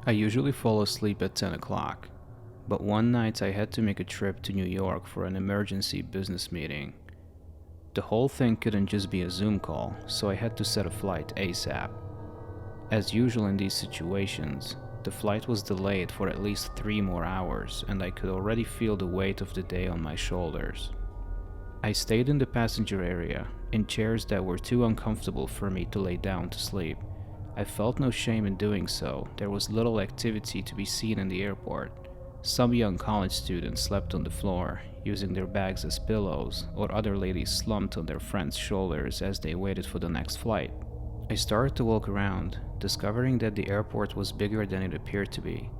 I usually fall asleep at 10 o'clock, but one night I had to make a trip to New York for an emergency business meeting. The whole thing couldn't just be a Zoom call, so I had to set a flight ASAP. As usual in these situations, the flight was delayed for at least 3 more hours, and I could already feel the weight of the day on my shoulders. I stayed in the passenger area, in chairs that were too uncomfortable for me to lay down to sleep. I felt no shame in doing so. There was little activity to be seen in the airport. Some young college students slept on the floor, using their bags as pillows, or other ladies slumped on their friends' shoulders as they waited for the next flight. I started to walk around, discovering that the airport was bigger than it appeared to be,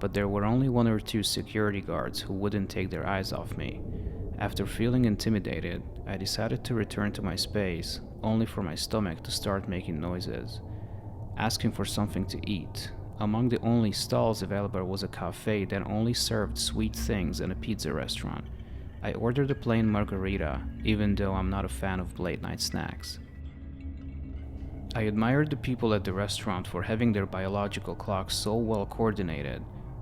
but there were only one or two security guards who wouldn't take their eyes off me. After feeling intimidated, I decided to return to my space, only for my stomach to start making noises. Asking for something to eat. Among the only stalls available was a cafe that only served sweet things and a pizza restaurant. I ordered a plain margarita, even though I'm not a fan of late night snacks. I admired the people at the restaurant for having their biological clocks so well coordinated,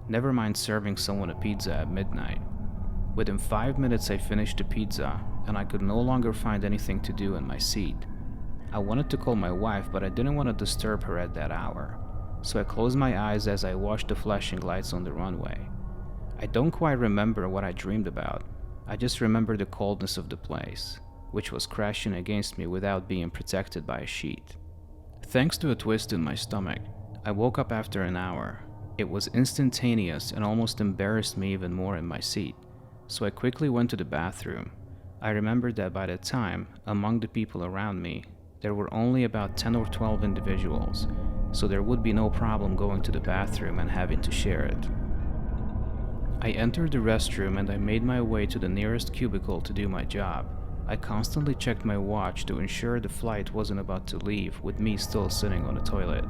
never mind serving someone a pizza at midnight. Within 5 minutes I finished the pizza, and I could no longer find anything to do in my seat. I wanted to call my wife, but I didn't want to disturb her at that hour, so I closed my eyes as I watched the flashing lights on the runway. I don't quite remember what I dreamed about. I just remember the coldness of the place, which was crashing against me without being protected by a sheet. Thanks to a twist in my stomach, I woke up after an hour. It was instantaneous and almost embarrassed me even more in my seat, so I quickly went to the bathroom. I remembered that by that time, among the people around me, there were only about 10 or 12 individuals, so there would be no problem going to the bathroom and having to share it. I entered the restroom and I made my way to the nearest cubicle to do my job. I constantly checked my watch to ensure the flight wasn't about to leave with me still sitting on the toilet.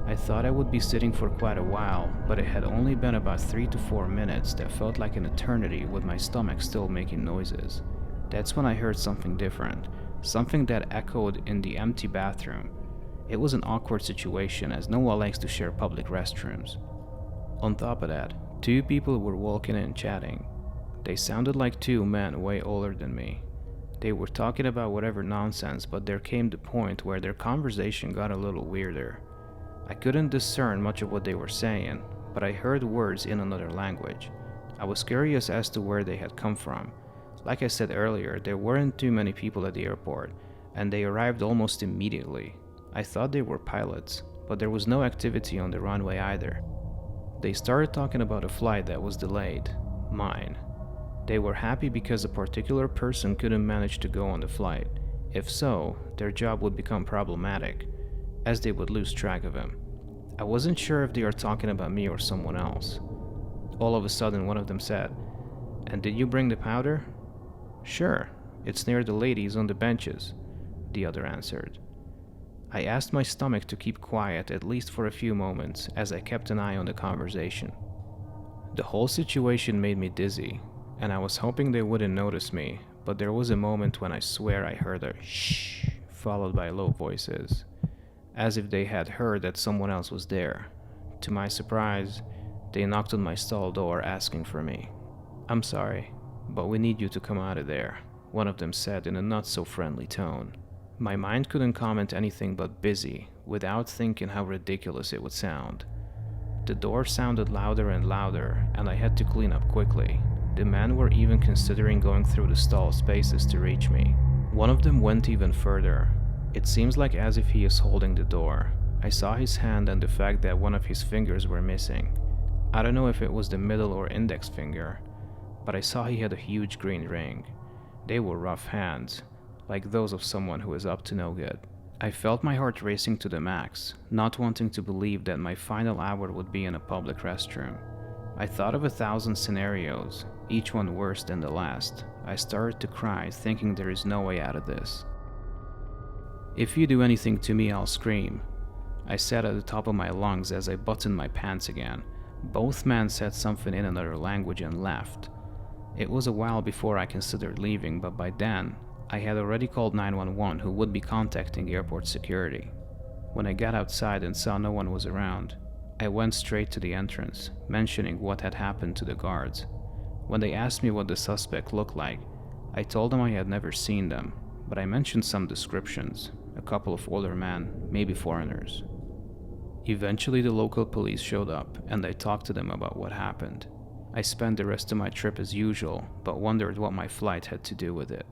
I thought I would be sitting for quite a while, but it had only been about 3 to 4 minutes that felt like an eternity with my stomach still making noises. That's when I heard something different. Something that echoed in the empty bathroom. It was an awkward situation as no one likes to share public restrooms. On top of that, 2 people were walking in chatting. They sounded like 2 men way older than me. They were talking about whatever nonsense, but there came the point where their conversation got a little weirder. I couldn't discern much of what they were saying, but I heard words in another language. I was curious as to where they had come from. Like I said earlier, there weren't too many people at the airport, and they arrived almost immediately. I thought they were pilots, but there was no activity on the runway either. They started talking about a flight that was delayed, mine. They were happy because a particular person couldn't manage to go on the flight. If so, their job would become problematic, as they would lose track of him. I wasn't sure if they were talking about me or someone else. All of a sudden, one of them said, "And did you bring the powder?" "Sure, it's near the ladies on the benches," the other answered. I asked my stomach to keep quiet at least for a few moments as I kept an eye on the conversation. The whole situation made me dizzy, and I was hoping they wouldn't notice me, but there was a moment when I swear I heard a shh followed by low voices, as if they had heard that someone else was there. To my surprise, they knocked on my stall door asking for me. "I'm sorry, but we need you to come out of there," one of them said in a not-so-friendly tone. My mind couldn't comment anything but busy, without thinking how ridiculous it would sound. The door sounded louder and louder, and I had to clean up quickly. The men were even considering going through the stall spaces to reach me. One of them went even further. It seems like as if he is holding the door. I saw his hand and the fact that one of his fingers were missing. I don't know if it was the middle or index finger, but I saw he had a huge green ring. They were rough hands, like those of someone who is up to no good. I felt my heart racing to the max, not wanting to believe that my final hour would be in a public restroom. I thought of 1,000 scenarios, each one worse than the last. I started to cry, thinking there is no way out of this. "If you do anything to me, I'll scream," I said at the top of my lungs as I buttoned my pants again. Both men said something in another language and left. It was a while before I considered leaving, but by then, I had already called 911, who would be contacting airport security. When I got outside and saw no one was around, I went straight to the entrance, mentioning what had happened to the guards. When they asked me what the suspect looked like, I told them I had never seen them, but I mentioned some descriptions, a couple of older men, maybe foreigners. Eventually the local police showed up and I talked to them about what happened. I spent the rest of my trip as usual, but wondered what my flight had to do with it.